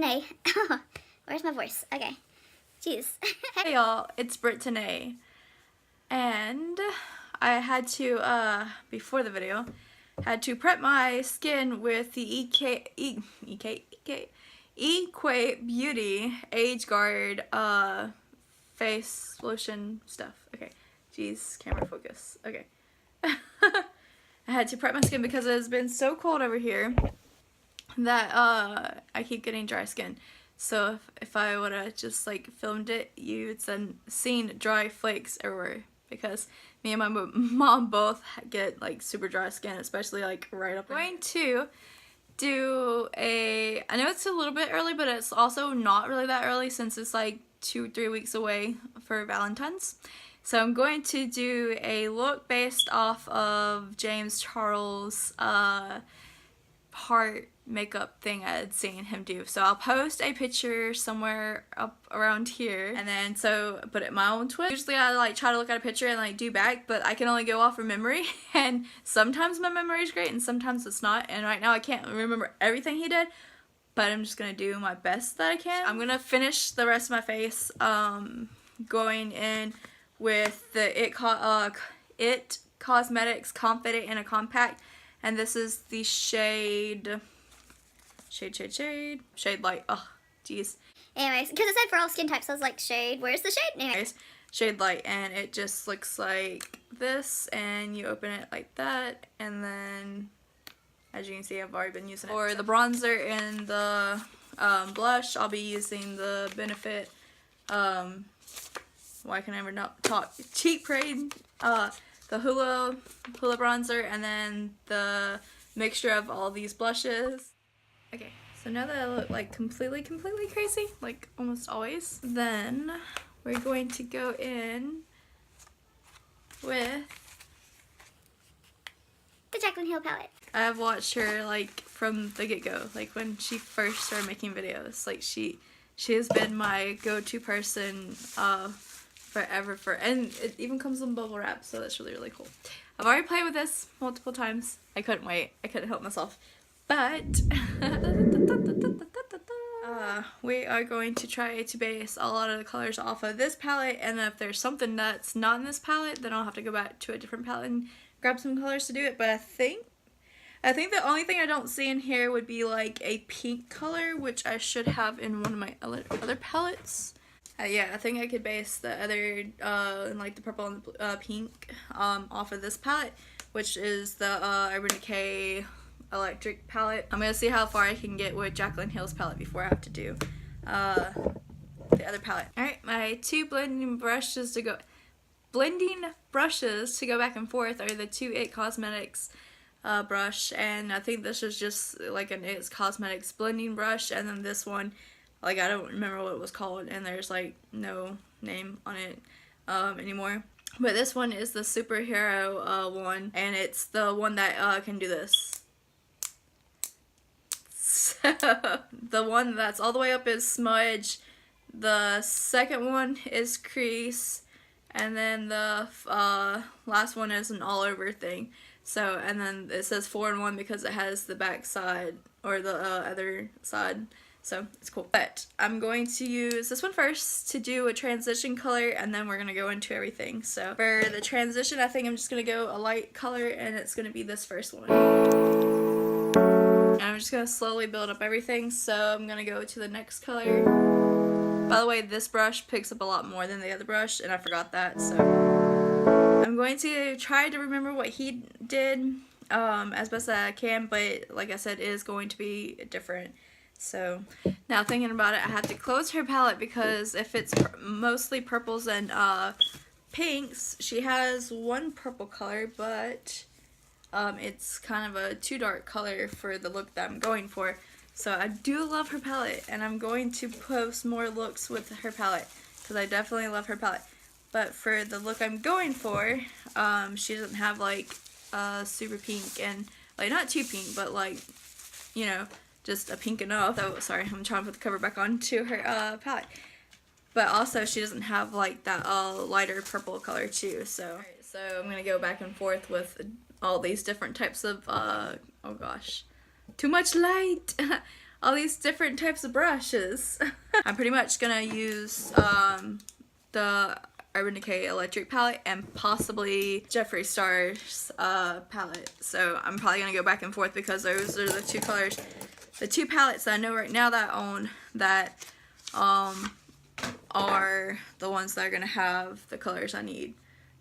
Brittany. Where's my voice? Okay. Jeez. Hey y'all, it's Brittany. And I had to, before the video, had to prep my skin with the Equate Beauty Age Guard face lotion stuff. Okay, jeez, camera focus. Okay. I had to prep my skin because it has been so cold over here that I keep getting dry skin. So if I would have just like filmed it, you'd seen dry flakes everywhere, because me and my mom both get like super dry skin, especially like right up. I'm going to do I know it's a little bit early, but it's also not really that early since it's like 2-3 weeks away for Valentine's. So I'm going to do a look based off of James Charles' heart makeup thing I had seen him do. So I'll post a picture somewhere up around here, and then put it my own twist. Usually I like try to look at a picture and like do back, but I can only go off from memory, and sometimes my memory is great and sometimes it's not, and right now I can't remember everything he did, but I'm just gonna do my best that I can. I'm gonna finish the rest of my face going in with the It Cosmetics Confident in a Compact, and this is the shade light. Oh, jeez. Anyways, because it said for all skin types, I was like, shade, where's the shade? Anyways, shade light, and it just looks like this, and you open it like that, and then, as you can see, I've already been using it. For the bronzer and the blush, I'll be using the Benefit, why can I ever not talk? Cheek Parade, the Hula bronzer, and then the mixture of all these blushes. Okay, so now that I look like completely crazy, like almost always, then we're going to go in with The Jaclyn Hill palette. I've watched her like from the get-go, like when she first started making videos. Like she has been my go-to person forever, and it even comes in bubble wrap, so that's really cool. I've already played with this multiple times. I couldn't wait. I couldn't help myself. But we are going to try to base a lot of the colors off of this palette, and if there's something that's not in this palette, then I'll have to go back to a different palette and grab some colors to do it. But I think the only thing I don't see in here would be like a pink color, which I should have in one of my other palettes. Yeah, I think I could base the other, like the purple and the pink, off of this palette, which is the Urban Decay Electric palette. I'm gonna see how far I can get with Jaclyn Hill's palette before I have to do the other palette. Alright, my two blending brushes to go back and forth are the two It Cosmetics brush, and I think this is just like an It Cosmetics blending brush, and then this one, like, I don't remember what it was called, and there's like no name on it anymore. But this one is the superhero one, and it's the one that can do this. So the one that's all the way up is Smudge. The second one is Crease, and then the last one is an all over thing. So, and then it says 4-in-1 because it has the back side, or the other side. So it's cool. But I'm going to use this one first to do a transition color, and then we're going to go into everything. So for the transition, I think I'm just going to go a light color, and it's going to be this first one. And I'm just going to slowly build up everything. So I'm going to go to the next color. By the way, this brush picks up a lot more than the other brush, and I forgot that. So I'm going to try to remember what he did as best as I can, but like I said, it is going to be different. So now thinking about it, I have to close her palette because if it's mostly purples and pinks, she has one purple color, but it's kind of a too dark color for the look that I'm going for. So I do love her palette, and I'm going to post more looks with her palette because I definitely love her palette. But for the look I'm going for, she doesn't have like super pink, and like not too pink, but like, you know, just a pink enough. Oh, sorry, I'm trying to put the cover back onto her palette. But also, she doesn't have like that lighter purple color too. So I'm gonna go back and forth with all these different types of oh gosh, too much light. all these different types of brushes. I'm pretty much gonna use the Urban Decay Electric palette and possibly Jeffree Star's palette. So I'm probably gonna go back and forth because those are the two colors, the two palettes that I know right now that I own that are the ones that are gonna have the colors I need.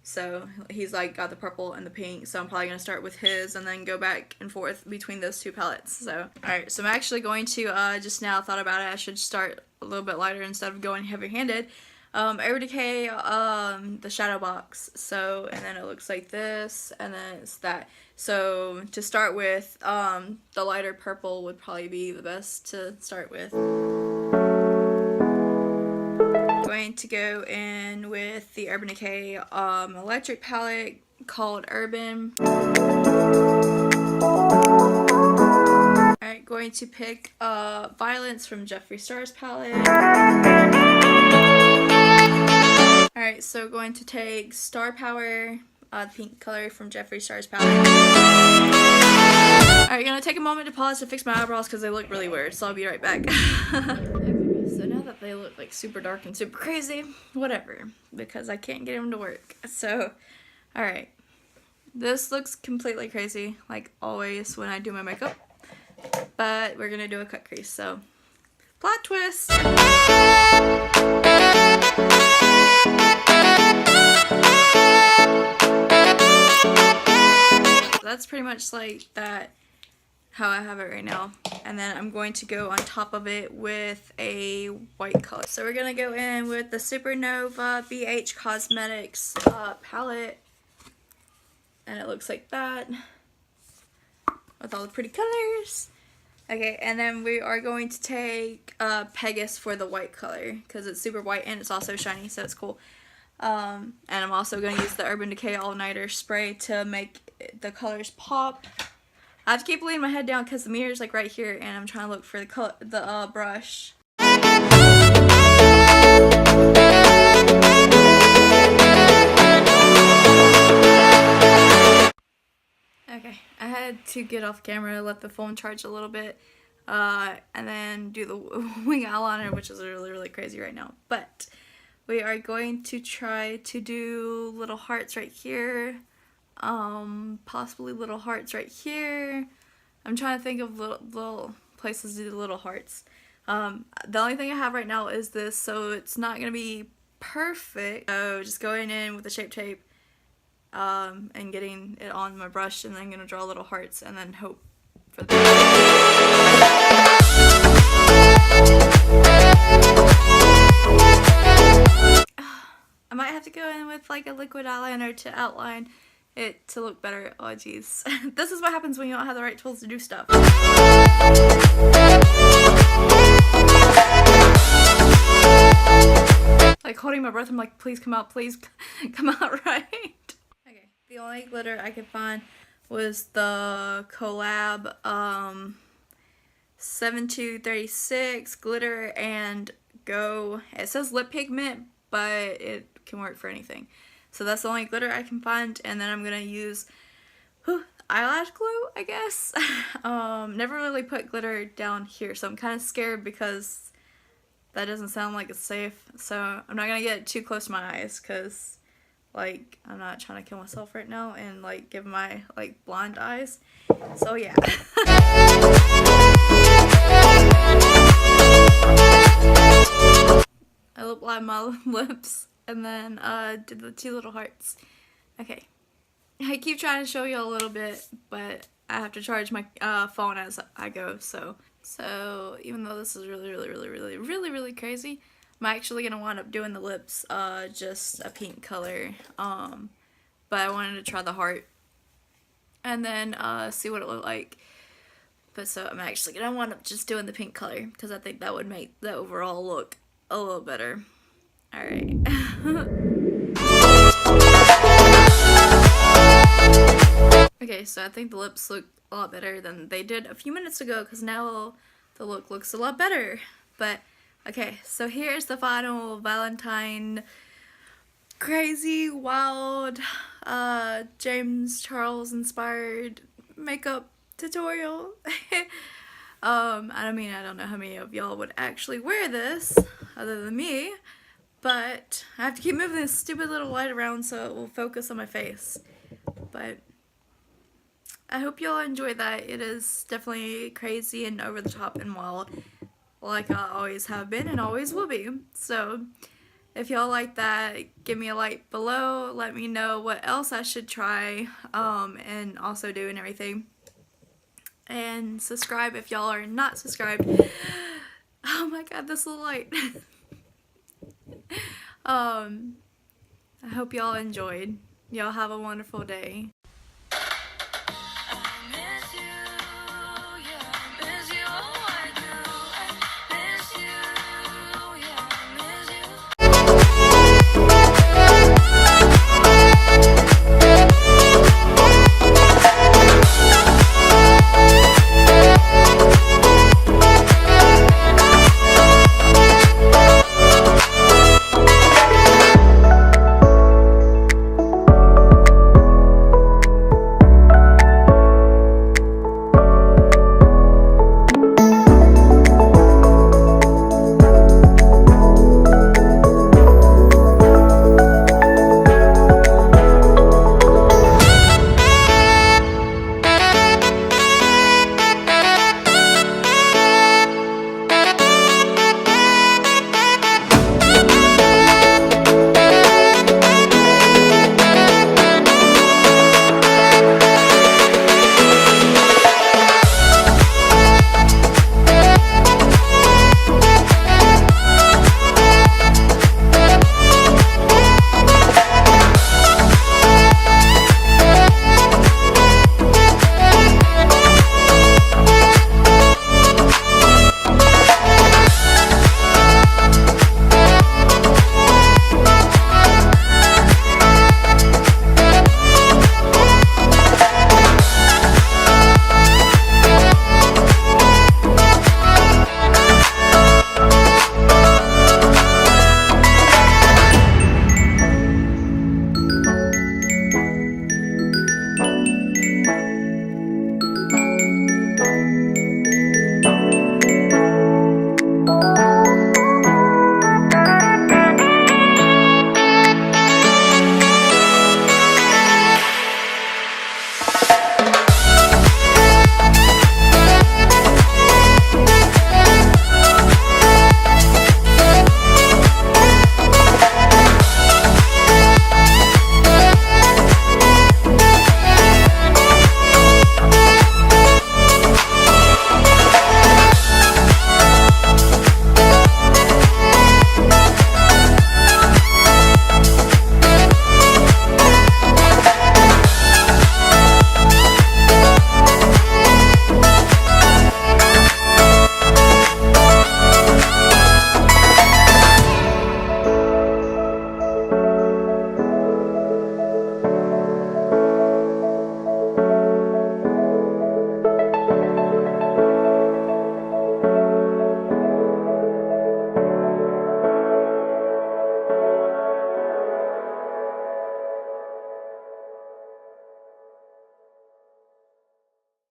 So he's like got the purple and the pink, so I'm probably gonna start with his and then go back and forth between those two palettes. So alright, so I'm actually going to just now thought about it, I should start a little bit lighter instead of going heavy-handed. Urban Decay, the shadow box. So, and then it looks like this, and then it's that. So to start with, the lighter purple would probably be the best to start with. Going to go in with the Urban Decay electric palette called Urban. Alright, going to pick Violence from Jeffree Star's palette. Alright, so going to take Star Power, the pink color from Jeffree Star's palette. Alright, gonna take a moment to pause to fix my eyebrows because they look really weird, so I'll be right back. So now that they look like super dark and super crazy, whatever, because I can't get them to work. So, alright. This looks completely crazy, like always when I do my makeup. But we're gonna do a cut crease, so plot twist! That's pretty much like that, how I have it right now. And then I'm going to go on top of it with a white color. So we're going to go in with the Supernova BH Cosmetics palette. And it looks like that, with all the pretty colors. Okay, and then we are going to take Pegasus for the white color, because it's super white and it's also shiny, so it's cool. And I'm also going to use the Urban Decay All Nighter spray to make the colors pop. I have to keep laying my head down because the mirror's like right here, and I'm trying to look for the color, the brush. Okay, I had to get off camera, let the phone charge a little bit, and then do the wing eyeliner, which is really crazy right now. But we are going to try to do little hearts right here. Possibly little hearts right here. I'm trying to think of little places to do little hearts. The only thing I have right now is this, so it's not going to be perfect. So just going in with the Shape Tape and getting it on my brush, and then I'm going to draw little hearts and then hope for the I might have to go in with like a liquid eyeliner to outline it to look better. Oh jeez. This is what happens when you don't have the right tools to do stuff. Like holding my breath, I'm like, please come out, please come out right. Okay, the only glitter I could find was the collab 7236 glitter and go. It says lip pigment, but it can work for anything. So that's the only glitter I can find, and then I'm gonna use eyelash glue, I guess. Never really put glitter down here, so I'm kind of scared because that doesn't sound like it's safe. So I'm not gonna get too close to my eyes because, like, I'm not trying to kill myself right now and like give my like blind eyes. So yeah. I lip lined my lips. And then did the two little hearts. Okay. I keep trying to show you a little bit, but I have to charge my phone as I go. So even though this is really crazy, I'm actually gonna wind up doing the lips just a pink color. But I wanted to try the heart and then see what it looked like. But so I'm actually gonna wind up just doing the pink color because I think that would make the overall look a little better. Alright. Okay, so I think the lips look a lot better than they did a few minutes ago because now the look looks a lot better. But, okay, so here's the final Valentine crazy, wild, James Charles inspired makeup tutorial. I mean, I don't know how many of y'all would actually wear this, other than me, but I have to keep moving this stupid little light around so it will focus on my face. But I hope y'all enjoyed that. It is definitely crazy and over the top and wild, like I always have been and always will be. So if y'all like that, give me a like below. Let me know what else I should try and also do and everything. And subscribe if y'all are not subscribed. Oh my god, this little light. I hope y'all enjoyed. Y'all have a wonderful day.